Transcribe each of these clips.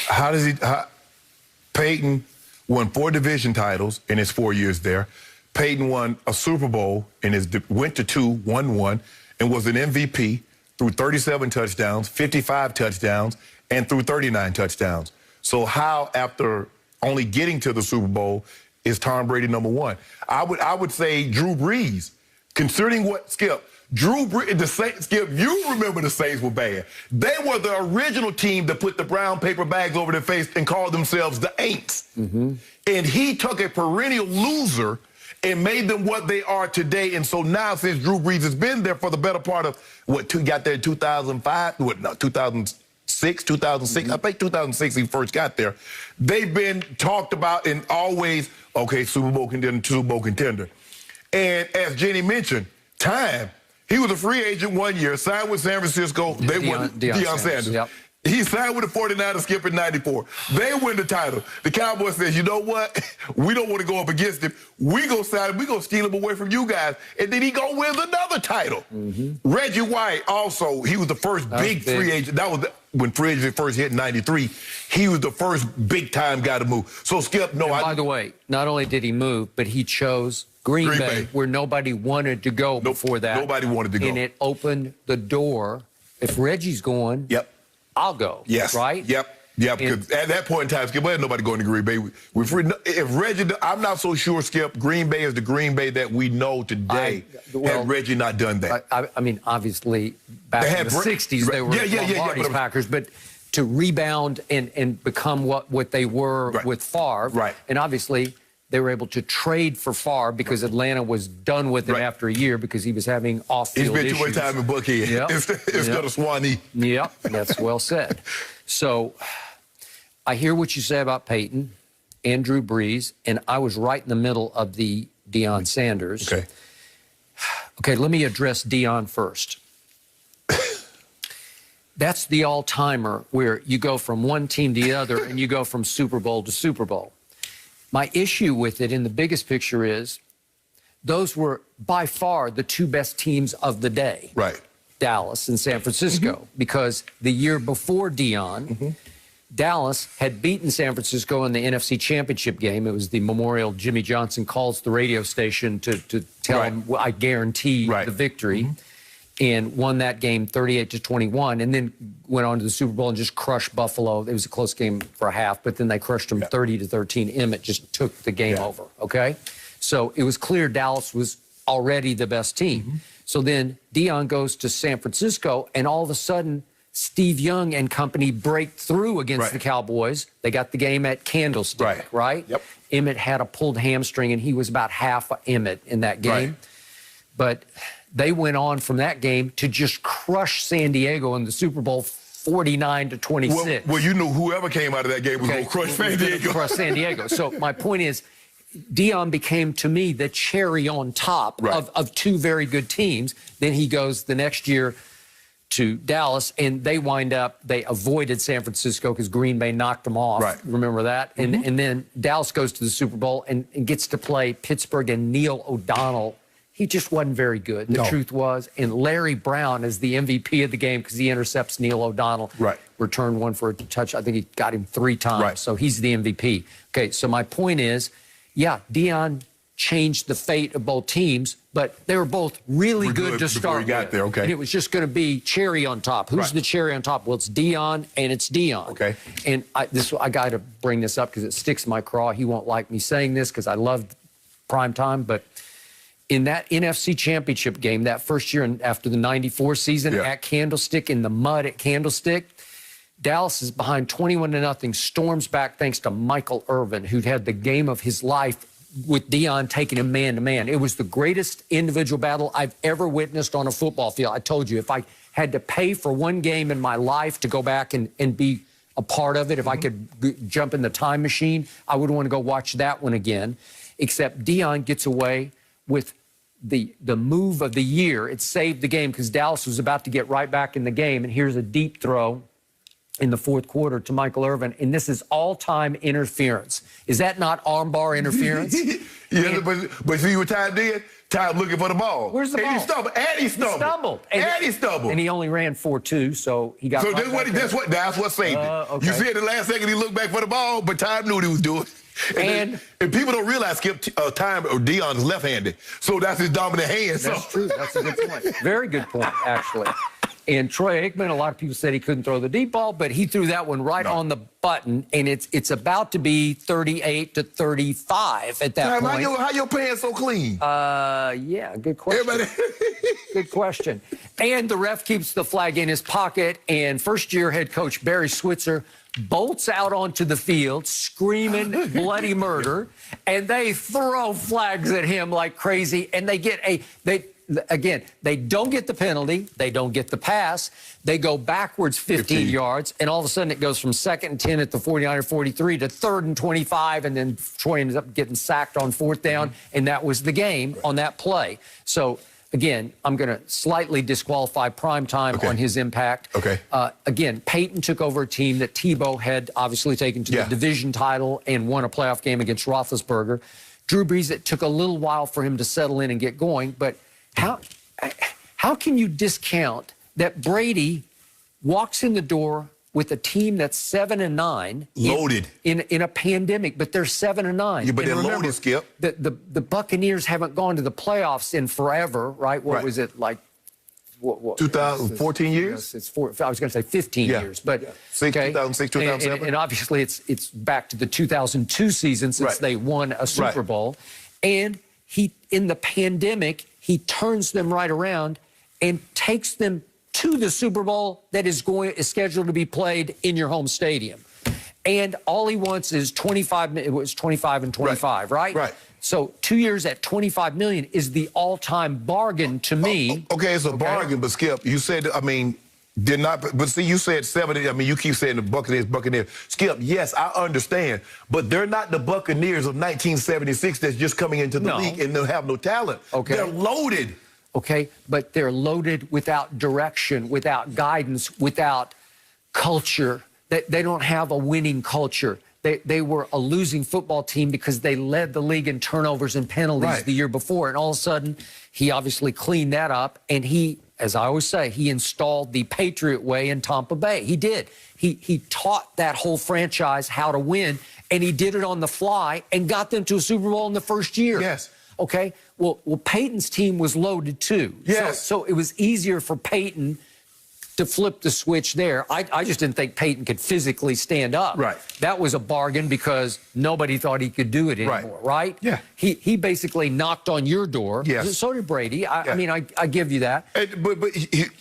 How does he? Peyton won 4 division titles in his 4 years there. Peyton won a Super Bowl in his went to 2, won 1, and was an MVP through 37 touchdowns, 55 touchdowns, and through 39 touchdowns. So how, after only getting to the Super Bowl, is Tom Brady number 1? I would say Drew Brees, considering what Skip. Drew Brees, the Saints, Skip, you remember the Saints were bad. They were the original team that put the brown paper bags over their face and called themselves the Aints. And he took a perennial loser and made them what they are today. And so now, since Drew Brees has been there for the better part of, got there in 2005? 2006, 2006? I think 2006 he first got there. They've been talked about and always, okay, Super Bowl contender. And as Jenny mentioned, time. He was a free agent 1 year, signed with San Francisco. They won Deion Sanders. Yep. He signed with the 49ers, Skip, in 94. They win the title. The Cowboys says, you know what? We don't want to go up against him. We go sign him. We go steal him away from you guys. And then he go win another title. Reggie White also, he was the first big free agent. That was when free agent first hit in 93. He was the first big-time guy to move. So, Skip, no. By the way, not only did he move, but he chose Green Bay, where nobody wanted to go before that. Nobody wanted to go. And it opened the door. If Reggie's going, I'll go. Yes. Right? Yep. Because at that point in time, Skip, there's nobody going to Green Bay. If Reggie, I'm not so sure, Skip, Green Bay is the Green Bay that we know today. Had Reggie not done that. I mean, obviously, back in the 60s, they were Lombardi's Packers, but to rebound and become what they were with Favre, and obviously they were able to trade for Favre because Atlanta was done with it after a year because he was having off-field issues. He spent too much time in Buckhead instead of Swanee. Yep, that's well said. So I hear what you say about Peyton and Drew Brees, and I was right in the middle of the Deion Sanders. Okay, let me address Deion first. That's the all-timer where you go from one team to the other and you go from Super Bowl to Super Bowl. My issue with it in the biggest picture is those were by far the 2 best teams of the day. Dallas and San Francisco, because the year before Deion, Dallas had beaten San Francisco in the NFC Championship game. It was the Memorial. Jimmy Johnson calls the radio station to tell him, well, I guarantee the victory, and won that game 38-21, and then went on to the Super Bowl and just crushed Buffalo. It was a close game for a half, but then they crushed them 30-13. Emmett just took the game over, okay? So it was clear Dallas was already the best team. So then Deion goes to San Francisco, and all of a sudden, Steve Young and company break through against the Cowboys. They got the game at Candlestick, Emmett had a pulled hamstring, and he was about half Emmett in that game. But they went on from that game to just crush San Diego in the Super Bowl 49-26. Well, you knew whoever came out of that game was going to crush San Diego. San Diego. So my point is, Deion became, to me, the cherry on top of 2 very good teams. Then he goes the next year to Dallas, and they avoided San Francisco because Green Bay knocked them off. Remember that? And then Dallas goes to the Super Bowl and gets to play Pittsburgh and Neil O'Donnell. He just wasn't very good, the truth was. And Larry Brown is the MVP of the game because he intercepts Neil O'Donnell. Returned one for a touch. I think he got him 3 times. So he's the MVP. Okay, so my point is, Deion changed the fate of both teams, but they were both really good to start with. Got there, And it was just going to be cherry on top. Who's the cherry on top? Well, it's Deion, and it's Deion. And I got to bring this up because it sticks in my craw. He won't like me saying this because I love prime time, but in that NFC Championship game, that first year after the 94 season at Candlestick, in the mud at Candlestick, Dallas is behind 21-0, storms back thanks to Michael Irvin, who'd had the game of his life with Deion taking him man-to-man. It was the greatest individual battle I've ever witnessed on a football field. I told you, if I had to pay for one game in my life to go back and be a part of it, if I could jump in the time machine, I would want to go watch that one again. Except Deion gets away with the move of the year. It saved the game because Dallas was about to get right back in the game, and here's a deep throw in the 4th quarter to Michael Irvin, and this is all-time interference. Is that not armbar interference? But see what time did? time looking for the ball. Where's the ball? He stumbled. And he stumbled. He stumbled. And he only ran 4.2, so he got. So that's what saved it. Okay. You see, at the last second, he looked back for the ball, but Time knew what he was doing. And people don't realize Skip Time or Dion's left-handed, so that's his dominant hand. That's true. That's a good point. Very good point, actually. And Troy Aikman, a lot of people said he couldn't throw the deep ball, but he threw that one right on the button, and it's about to be 38-35 at that point. How your pants so clean? Yeah, good question. Good question. And the ref keeps the flag in his pocket, and first-year head coach Barry Switzer bolts out onto the field screaming bloody murder, and they throw flags at him like crazy, and they get they don't get the penalty. They don't get the pass. They go backwards 15 yards, and all of a sudden it goes from 2nd and 10 at the 49-43 to 3rd and 25, and then Troy ends up getting sacked on 4th down, and that was the game on that play. So, again, I'm going to slightly disqualify Primetime on his impact. Again, Peyton took over a team that Tebow had obviously taken to the division title and won a playoff game against Roethlisberger. Drew Brees, it took a little while for him to settle in and get going, but how can you discount that Brady walks in the door with a team that's 7-9, loaded in a pandemic, but they're 7-9. Yeah, but they're loaded, Skip. The Buccaneers haven't gone to the playoffs in forever, right? What was it like? What 2014 years? It's I was going to say 15 years, but 2006, 2007, and obviously it's back to the 2002 season since they won a Super Bowl, and he in the pandemic he turns them right around and takes them to the Super Bowl that is scheduled to be played in your home stadium. And all he wants is 25, it was 25 and 25, right? Right. So 2 years at $25 million is the all-time bargain to me. Okay, it's a bargain, but Skip, you said, but see, you said 70. I mean, you keep saying the Buccaneers. Skip, yes, I understand, but they're not the Buccaneers of 1976 that's just coming into the league and they'll have no talent. Okay. They're loaded. Okay, but they're loaded without direction, without guidance, without culture. They don't have a winning culture. They were a losing football team because they led the league in turnovers and penalties the year before. And all of a sudden, he obviously cleaned that up. And he, as I always say, he installed the Patriot way in Tampa Bay. He did. He taught that whole franchise how to win. And he did it on the fly and got them to a Super Bowl in the first year. Yes. Okay? Well, Peyton's team was loaded too. Yes. So it was easier for Peyton to flip the switch there. I just didn't think Peyton could physically stand up. Right. That was a bargain because nobody thought he could do it anymore, right? Yeah. He basically knocked on your door. Yes. So did Brady. I mean, I give you that. But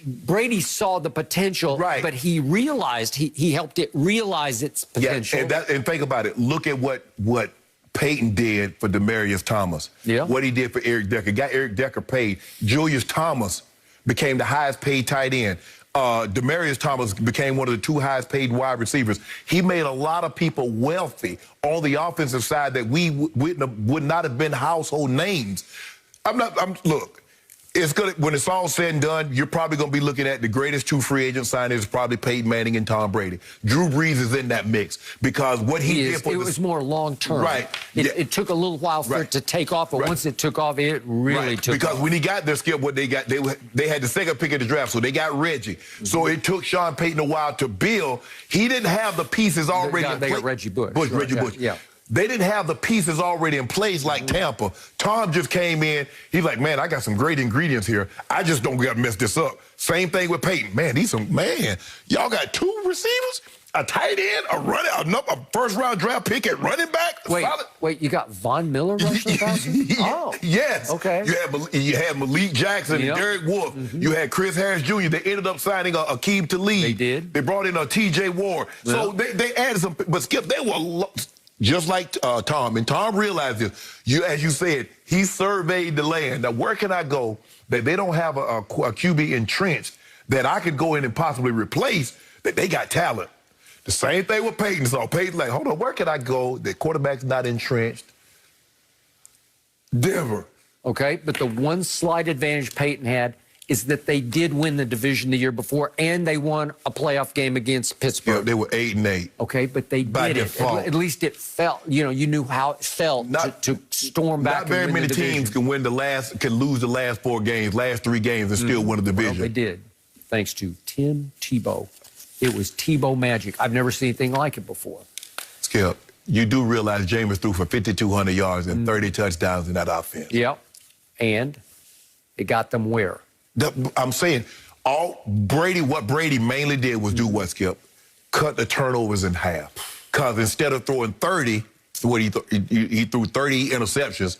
Brady saw the potential, but he realized, he helped it realize its potential. Yeah, and think about it. Look at what Peyton did for Demaryius Thomas. Yeah. What he did for Eric Decker. Got Eric Decker paid. Julius Thomas became the highest paid tight end. Demaryius Thomas became one of the 2 highest paid wide receivers. He made a lot of people wealthy on the offensive side that would not have been household names. Look, it's gonna, when it's all said and done, you're probably going to be looking at the greatest 2 free agent signings, probably Peyton Manning and Tom Brady. Drew Brees is in that mix because what he did for it was more long term. Right. It took a little while for it to take off, but once it took off, it really took because off. when he got their Skip, what they got, they had the second pick of the draft, so they got Reggie. So it took Sean Payton a while to build. He didn't have the pieces already in place. They got Reggie Bush. Reggie Bush. Yeah. They didn't have the pieces already in place like Tampa. Tom just came in. He's like, man, I got some great ingredients here. I just don't got to mess this up. Same thing with Peyton. Man, y'all got 2 receivers, a tight end, a first-round draft pick at running back. Wait, you got Von Miller rushing the passer? Oh. Yes. Okay. You had Malik Jackson and Derek Wolfe. You had Chris Harris Jr. They ended up signing Akeem Talib. They did. They brought in T.J. Ward. Yeah. So they added some, but Skip, they were just like Tom. And Tom realized this. As you said, he surveyed the land. Now, where can I go that they don't have a QB entrenched that I could go in and possibly replace, that they got talent? The same thing with Peyton. So Peyton's like, hold on, where can I go that quarterback's not entrenched? Denver. Okay, but the one slight advantage Peyton had is that they did win the division the year before, and they won a playoff game against Pittsburgh. Yeah, they were 8-8. Okay, but they By did default. it. At least it felt, you know, you knew how it felt to storm back. Not very and win many the division. teams can lose the last 4 games, last 3 games, and still win a division. Well, they did, thanks to Tim Tebow. It was Tebow magic. I've never seen anything like it before. Skip, you do realize Jameis threw for 5,200 yards and 30 touchdowns in that offense. Yep, and it got them where? I'm saying, what Brady mainly did was do what, Skip? Cut the turnovers in half. Because instead of throwing 30, he threw 30 interceptions,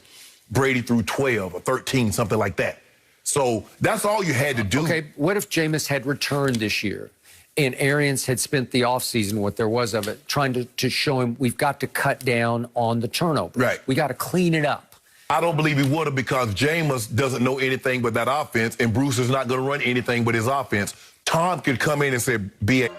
Brady threw 12 or 13, something like that. So that's all you had to do. Okay, what if Jameis had returned this year and Arians had spent the offseason, what there was of it, trying to show him we've got to cut down on the turnovers. Right. We got to clean it up. I don't believe he would have, because Jameis doesn't know anything but that offense, and Bruce is not going to run anything but his offense. Tom could come in and say, be a...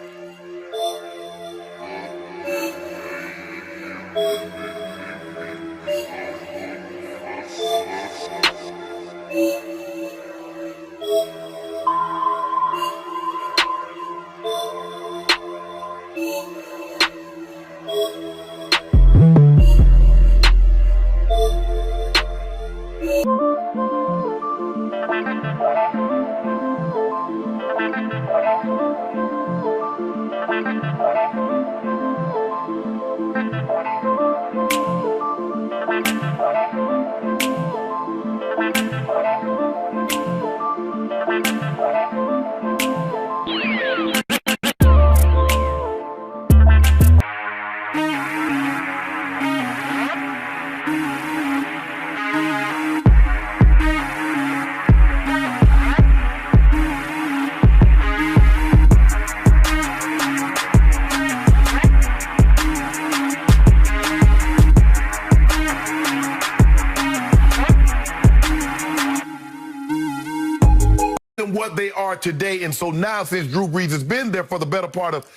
what they are today. And so now, since Drew Brees has been there for the better part of,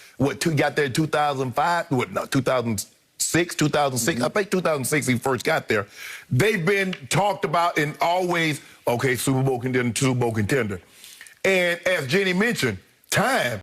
got there in 2005? 2006, 2006? I think 2006 he first got there. They've been talked about and always, okay, Super Bowl contender, Super Bowl contender. And as Jenny mentioned, time